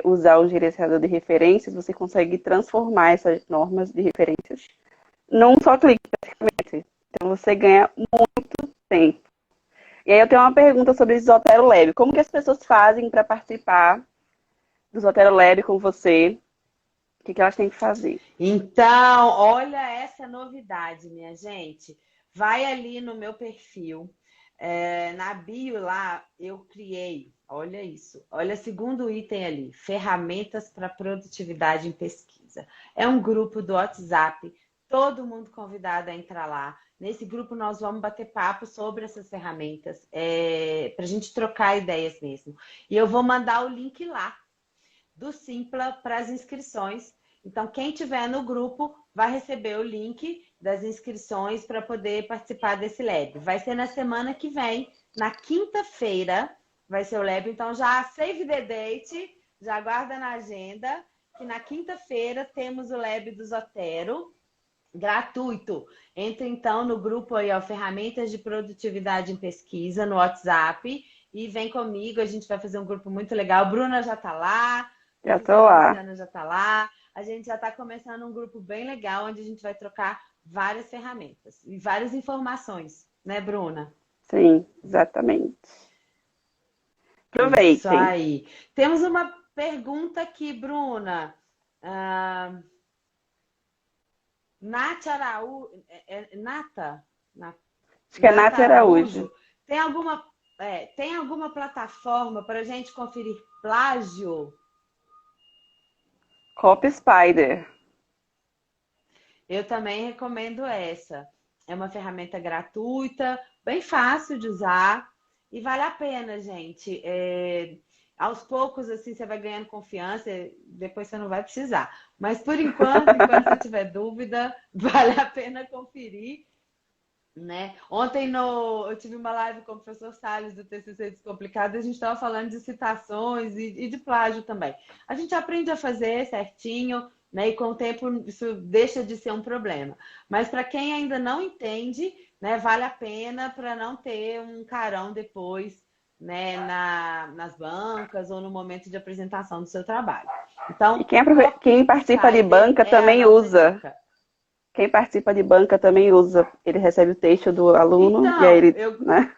usar o gerenciador de referências, você consegue transformar essas normas de referências num só clique, praticamente. Então, você ganha muito tempo. E aí, eu tenho uma pergunta sobre o Zotero Lab. Como que as pessoas fazem para participar do Zotero Lab com você? O que elas têm que fazer? Então, olha essa novidade, minha gente. Vai ali no meu perfil. Na bio lá, eu criei, olha isso, olha o segundo item ali, ferramentas para produtividade em pesquisa. É um grupo do WhatsApp, todo mundo convidado a entrar lá. Nesse grupo nós vamos bater papo sobre essas ferramentas, para a gente trocar ideias mesmo. E eu vou mandar o link lá do Simpla para as inscrições. Então, quem tiver no grupo vai receber o link das inscrições para poder participar desse Lab. Vai ser na semana que vem, na quinta-feira, vai ser o Lab. Então, já save the date, já guarda na agenda, que na quinta-feira temos o Lab do Zotero, gratuito. Entre então no grupo aí, ó, Ferramentas de Produtividade em Pesquisa, no WhatsApp, e vem comigo, a gente vai fazer um grupo muito legal. Bruna já está lá, Já tô lá. Luciana já está lá. A gente já está começando um grupo bem legal, onde a gente vai trocar várias ferramentas e várias informações, né, Bruna? Sim, exatamente. Isso Aproveitem. aí. Temos uma pergunta aqui, Bruna. Nath Araújo. Nata? Acho que é Nata Nath Araújo. Araújo. Tem alguma plataforma para a gente conferir plágio? Copy Spider. Eu também recomendo essa. É uma ferramenta gratuita, bem fácil de usar e vale a pena, gente. Aos poucos, assim, você vai ganhando confiança, depois você não vai precisar. Mas por enquanto você tiver dúvida, vale a pena conferir, né? Ontem eu tive uma live com o professor Salles do TCC Descomplicado e a gente estava falando de citações e de plágio também. A gente aprende a fazer certinho, né? E com o tempo isso deixa de ser um problema. Mas para quem ainda não entende, né, vale a pena para não ter um carão depois, né, nas bancas ou no momento de apresentação do seu trabalho. E Então, quem participa de Copyspider banca é a também nossa usa. dica. Quem participa de banca também usa. Ele recebe o texto do aluno e aí Então, ele, né,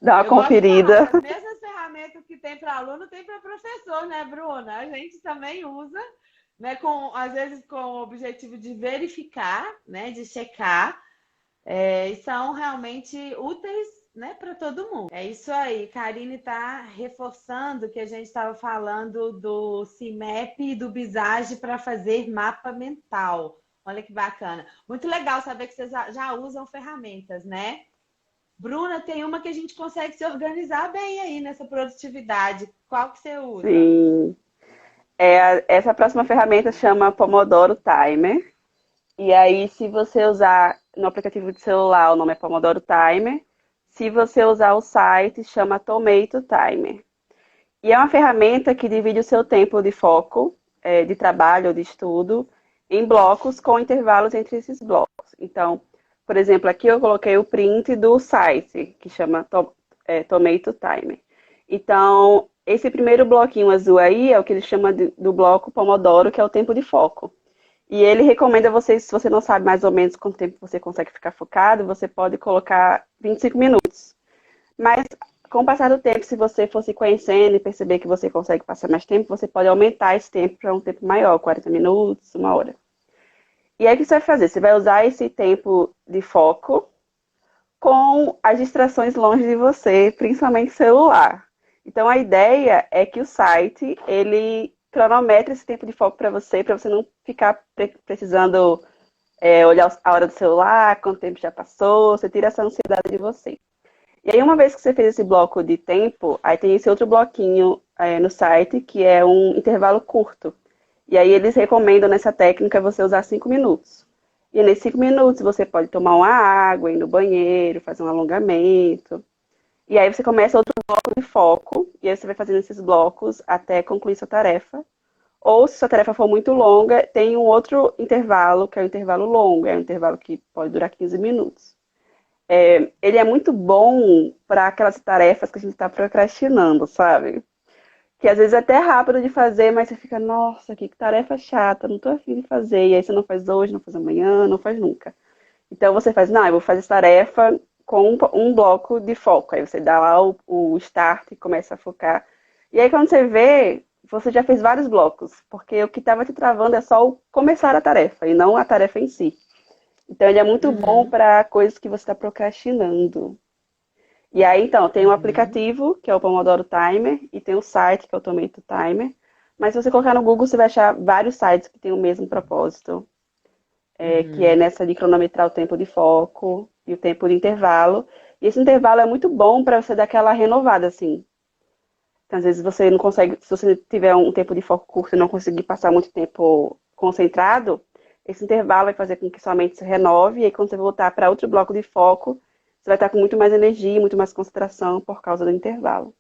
dá uma eu gosto de falar que conferida. as mesmas ferramentas que tem para aluno tem para professor, né, Bruna? A gente também usa, né, às vezes com o objetivo de verificar, né, de checar, e são realmente úteis, né, para todo mundo. É isso aí. Karine está reforçando que a gente estava falando do CIMAP e do Visage para fazer mapa mental. Olha que bacana. Muito legal saber que vocês já usam ferramentas, né? Bruna, tem uma que a gente consegue se organizar bem aí nessa produtividade. Qual que você usa? Sim. Essa próxima ferramenta chama Pomodoro Timer. E aí, se você usar no aplicativo de celular, o nome é Pomodoro Timer. Se você usar o site, chama Tomato Timer. E é uma ferramenta que divide o seu tempo de foco, de trabalho ou de estudo, em blocos com intervalos entre esses blocos. Então, por exemplo, aqui eu coloquei o print do site, que chama Tomato Timer. Então, esse primeiro bloquinho azul aí é o que ele chama do bloco Pomodoro, que é o tempo de foco. E ele recomenda você, se você não sabe mais ou menos quanto tempo você consegue ficar focado, você pode colocar 25 minutos. Mas com o passar do tempo, se você for se conhecendo e perceber que você consegue passar mais tempo, você pode aumentar esse tempo para um tempo maior, 40 minutos, uma hora. E aí o que você vai fazer? Você vai usar esse tempo de foco com as distrações longe de você, principalmente celular. Então a ideia é que o site, ele cronometra esse tempo de foco para você não ficar precisando olhar a hora do celular, quanto tempo já passou, você tira essa ansiedade de você. E aí, uma vez que você fez esse bloco de tempo, aí tem esse outro bloquinho no site, que é um intervalo curto. E aí eles recomendam nessa técnica você usar 5 minutos. E nesses 5 minutos você pode tomar uma água, ir no banheiro, fazer um alongamento. E aí você começa outro bloco de foco, e aí você vai fazendo esses blocos até concluir sua tarefa. Ou, se sua tarefa for muito longa, tem um outro intervalo, que é o intervalo longo, é um intervalo que pode durar 15 minutos. Ele é muito bom para aquelas tarefas que a gente está procrastinando, sabe? que às vezes é até rápido de fazer, mas você fica, nossa, que tarefa chata, não tô afim de fazer. E aí você não faz hoje, não faz amanhã, não faz nunca. Então você faz, não, eu vou fazer essa tarefa com um bloco de foco. Aí você dá lá o start e começa a focar. E aí quando você vê, você já fez vários blocos, porque o que estava te travando é só o começar a tarefa e não a tarefa em si. Então ele é muito bom Uhum, para coisas que você está procrastinando. E aí, então, tem um uhum, aplicativo, que é o Pomodoro Timer, e tem um site, que é o Tomato Timer. Mas se você colocar no Google, você vai achar vários sites que têm o mesmo propósito, que é uhum. nessa de cronometrar o tempo de foco e o tempo de intervalo. E esse intervalo é muito bom para você dar aquela renovada, assim. Então, às vezes você não consegue, se você tiver um tempo de foco curto e não conseguir passar muito tempo concentrado, esse intervalo vai fazer com que sua mente se renove, e aí quando você voltar para outro bloco de foco, você vai estar com muito mais energia, muito mais concentração por causa do intervalo.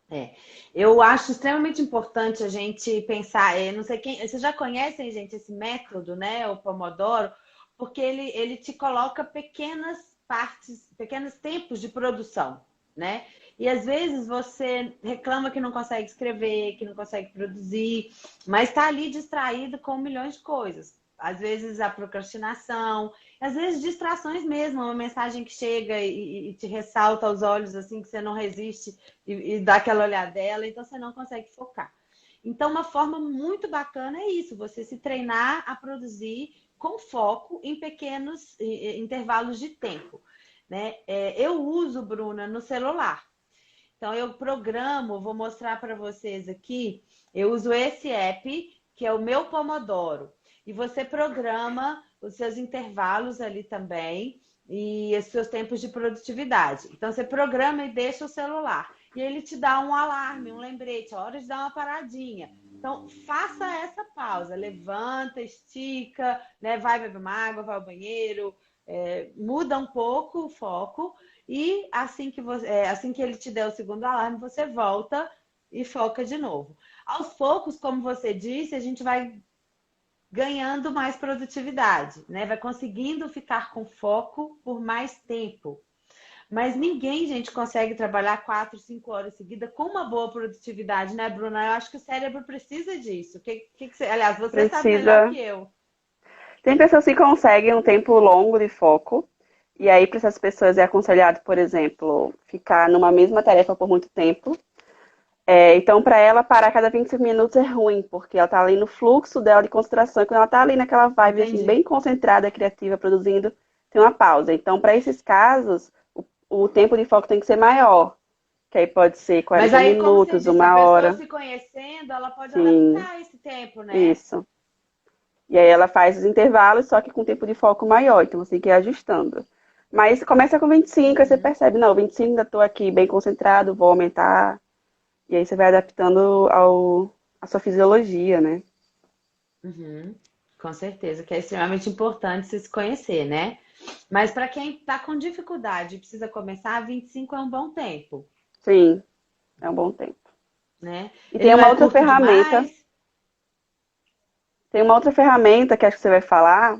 É. Eu acho extremamente importante a gente pensar, não sei quem, vocês já conhecem, gente, esse método, né, o Pomodoro, porque ele te coloca pequenas partes, pequenos tempos de produção, né? E às vezes você reclama que não consegue escrever, que não consegue produzir, mas está ali distraído com milhões de coisas. Às vezes a procrastinação, às vezes distrações mesmo, uma mensagem que chega e te ressalta aos olhos assim que você não resiste e dá aquela olhadela, então você não consegue focar. Então, uma forma muito bacana é isso, você se treinar a produzir com foco em pequenos intervalos de tempo. Né? Eu uso, Bruna, no celular. Então, eu programo, vou mostrar para vocês aqui, eu uso esse app, que é o meu Pomodoro. E você programa os seus intervalos ali também e os seus tempos de produtividade. Então, você programa e deixa o celular. E ele te dá um alarme, um lembrete, a hora de dar uma paradinha. Então, faça essa pausa, levanta, estica, né? Vai beber uma água, vai ao banheiro, muda um pouco o foco e assim que ele te der o segundo alarme, você volta e foca de novo. Aos poucos, como você disse, a gente vai ganhando mais produtividade, né? Vai conseguindo ficar com foco por mais tempo. Mas ninguém, gente, consegue trabalhar 4, 5 horas seguidas com uma boa produtividade, né, Bruna? Eu acho que o cérebro precisa disso. Aliás, você sabe melhor Precisa. que eu. Tem pessoas que conseguem um tempo longo de foco, e aí para essas pessoas é aconselhado, por exemplo, ficar numa mesma tarefa por muito tempo. Então, para ela, parar a cada 25 minutos é ruim, porque ela está ali no fluxo dela de concentração, e quando ela está ali naquela vibe assim, Entendi. bem concentrada, criativa, produzindo, tem uma pausa. Então, para esses casos, o tempo de foco tem que ser maior, que aí pode ser Mas 40 aí, como você minutos, disse, a uma pessoa hora. se conhecendo, ela pode Sim, adaptar esse tempo, né? isso. E aí ela faz os intervalos, só que com tempo de foco maior, então você tem que ir ajustando. Mas começa com 25, aí você Uhum. percebe, não, 25 ainda estou aqui bem concentrado, vou aumentar. E aí você vai adaptando à sua fisiologia, né? Uhum, com certeza, que é extremamente importante se conhecer, né? Mas para quem está com dificuldade e precisa começar, 25 é um bom tempo, Sim, é um bom tempo. né? E Ele tem não uma é outra curto ferramenta, demais. que acho que você vai falar,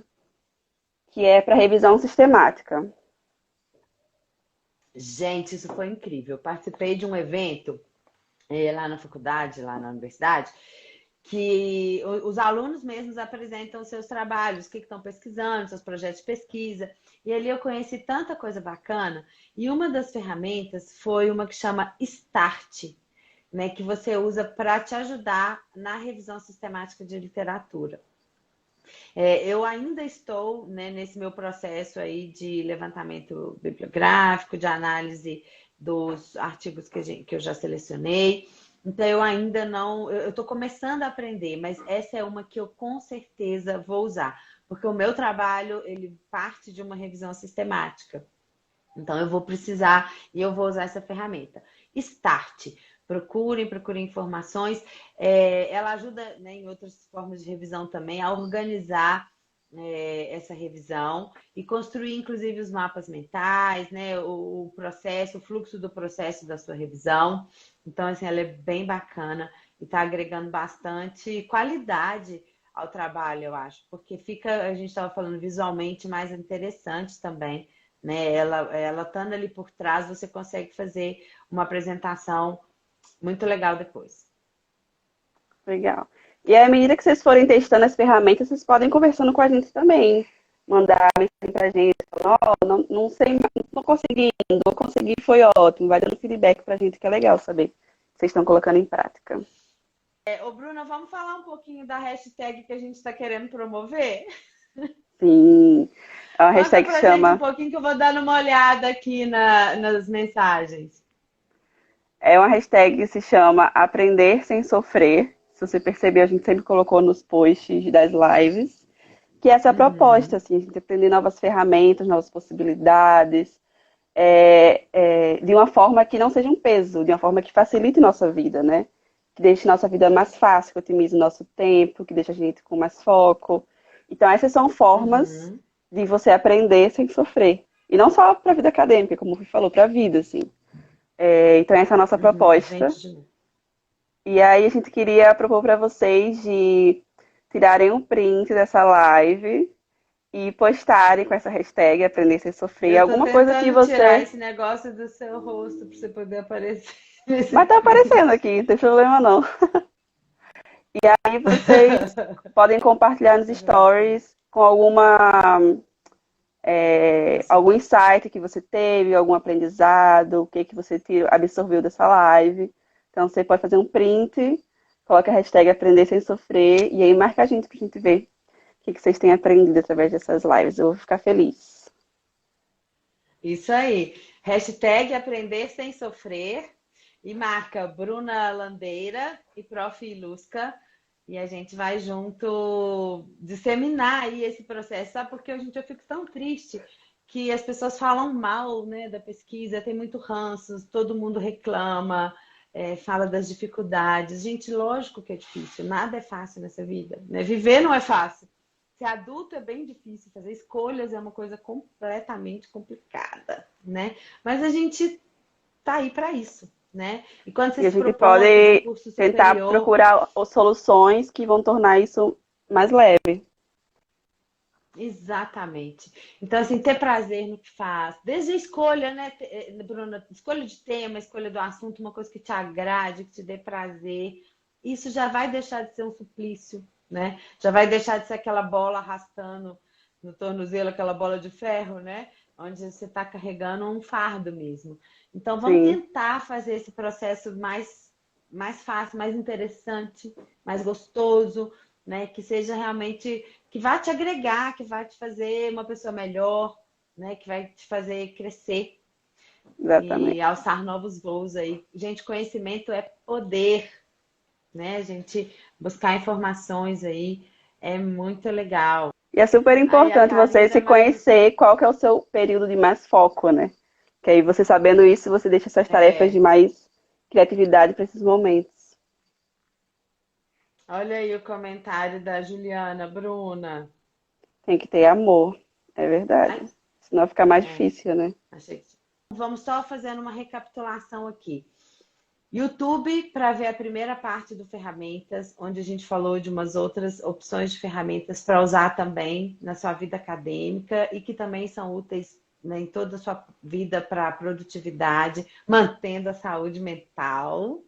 que é para revisão sistemática. Gente, isso foi incrível. Eu participei de um evento lá na faculdade, lá na universidade, que os alunos mesmos apresentam seus trabalhos, o que estão pesquisando, seus projetos de pesquisa. E ali eu conheci tanta coisa bacana. E uma das ferramentas foi uma que chama Start, né, que você usa para te ajudar na revisão sistemática de literatura. Eu ainda estou, né, nesse meu processo aí de levantamento bibliográfico, de análise dos artigos que eu já selecionei. Então, eu ainda não. Eu estou começando a aprender, mas essa é uma que eu com certeza vou usar, porque o meu trabalho ele parte de uma revisão sistemática. Então, eu vou precisar e eu vou usar essa ferramenta. Start. Procurem informações. Ela ajuda, né, em outras formas de revisão também a organizar essa revisão e construir, inclusive, os mapas mentais, né, o processo, o fluxo do processo da sua revisão. Então, assim, ela é bem bacana e está agregando bastante qualidade ao trabalho, eu acho, porque fica, a gente estava falando visualmente mais interessante também, né? Ela estando ali por trás, você consegue fazer uma apresentação muito legal depois. Legal. E à medida que vocês forem testando as ferramentas, vocês podem ir conversando com a gente também. Mandar mensagem pra gente, falando, ó, não sei, não consegui ainda, ou consegui, foi ótimo. Vai dando feedback pra gente, que é legal saber que vocês estão colocando em prática. Ô, Bruna, vamos falar um pouquinho da hashtag que a gente está querendo promover? Sim, é uma Conta hashtag que pra gente um chama, pouquinho que eu vou dando uma olhada aqui nas mensagens. é uma hashtag que se chama Aprender Sem Sofrer. Se você perceber, a gente sempre colocou nos posts das lives, que essa é a proposta, Uhum, assim, a gente aprender novas ferramentas, novas possibilidades, de uma forma que não seja um peso, de uma forma que facilite nossa vida, né? Que deixe nossa vida mais fácil, que otimize nosso tempo, que deixe a gente com mais foco. Então, essas são formas uhum, de você aprender sem sofrer. E não só para a vida acadêmica, como você falou, para a vida, assim. Então, essa é a nossa uhum. proposta. Gente, E aí, a gente queria propor para vocês de tirarem um print dessa live e postarem com essa hashtag Aprender Sem Sofrer. eu tô Alguma coisa que tentando tirar você... esse negócio do seu rosto para você poder aparecer Mas nesse tá aparecendo print. aqui, não tem problema não. E aí vocês podem compartilhar nos stories com algum insight que você teve, algum aprendizado, o que que você absorveu dessa live. Então você pode fazer um print, coloca a hashtag Aprender Sem Sofrer e aí marca a gente pra gente ver o que que vocês têm aprendido através dessas lives. Eu vou ficar feliz. Isso aí. Hashtag Aprender Sem Sofrer. E marca Bruna Landeira e Prof. Ilusca. E a gente vai junto disseminar aí esse processo. Sabe porque hoje em dia eu fico tão triste que as pessoas falam mal, né, da pesquisa, tem muito ranço, todo mundo reclama, fala das dificuldades. Gente, lógico que é difícil, nada é fácil nessa vida, né? Viver não é fácil. Ser adulto é bem difícil, fazer escolhas é uma coisa completamente complicada, né? Mas a gente tá aí para isso, né? E quando você E a se gente propõe a fazer um pode curso tentar superior, procurar soluções que vão tornar isso mais leve. exatamente. Então, assim, ter prazer no que faz, desde a escolha, né, Bruna? Escolha de tema, escolha do assunto, uma coisa que te agrade, que te dê prazer, isso já vai deixar de ser um suplício, né? Já vai deixar de ser aquela bola arrastando no tornozelo, aquela bola de ferro, né? Onde você está carregando um fardo mesmo. Então, vamos Sim, tentar fazer esse processo mais fácil, mais interessante, mais gostoso, né? Que seja realmente que vai te agregar, que vai te fazer uma pessoa melhor, né? Que vai te fazer crescer e exatamente. alçar novos voos aí. Gente, conhecimento é poder, né? A gente buscar informações aí é muito legal. E é super Aí a importante você Thalita se mais conhecer qual que é o seu período de mais foco, né? Que aí você sabendo isso, você deixa essas tarefas de é, mais criatividade para esses momentos. olha aí o comentário da Juliana, Bruna. Tem que ter amor, é Ai, verdade. Senão fica mais é, difícil, né? achei que... Vamos só fazendo uma recapitulação aqui. YouTube para ver a primeira parte do ferramentas, onde a gente falou de umas outras opções de ferramentas para usar também na sua vida acadêmica e que também são úteis, né, em toda a sua vida para a produtividade, mantendo a saúde mental.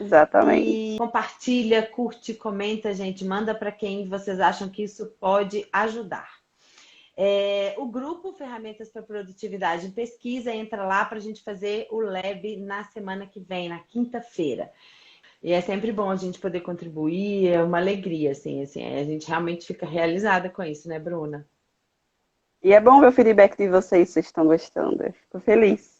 E Exatamente. compartilha, curte, comenta, gente, manda para quem vocês acham que isso pode ajudar. O grupo Ferramentas para Produtividade em Pesquisa entra lá para a gente fazer o lab na semana que vem, na quinta-feira. E é sempre bom a gente poder contribuir, é uma alegria, assim, a gente realmente fica realizada com isso, né, Bruna? E é bom ver o feedback de vocês, se vocês estão gostando. Eu fico feliz.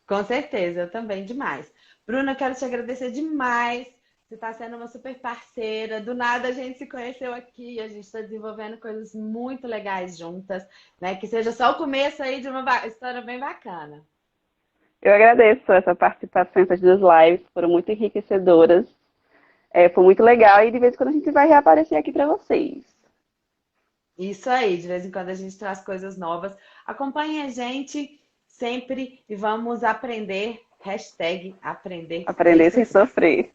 Com certeza, eu também, demais. Bruna, eu quero te agradecer demais. Você está sendo uma super parceira. Do nada a gente se conheceu aqui, a gente está desenvolvendo coisas muito legais juntas, né? Que seja só o começo aí de uma história bem bacana. Eu agradeço essa participação, essas duas lives, foram muito enriquecedoras. Foi muito legal e de vez em quando a gente vai reaparecer aqui para vocês. Isso aí, de vez em quando a gente traz coisas novas. Acompanhe a gente sempre e vamos aprender. Hashtag aprender sem Aprender sem sofrer. sofrer.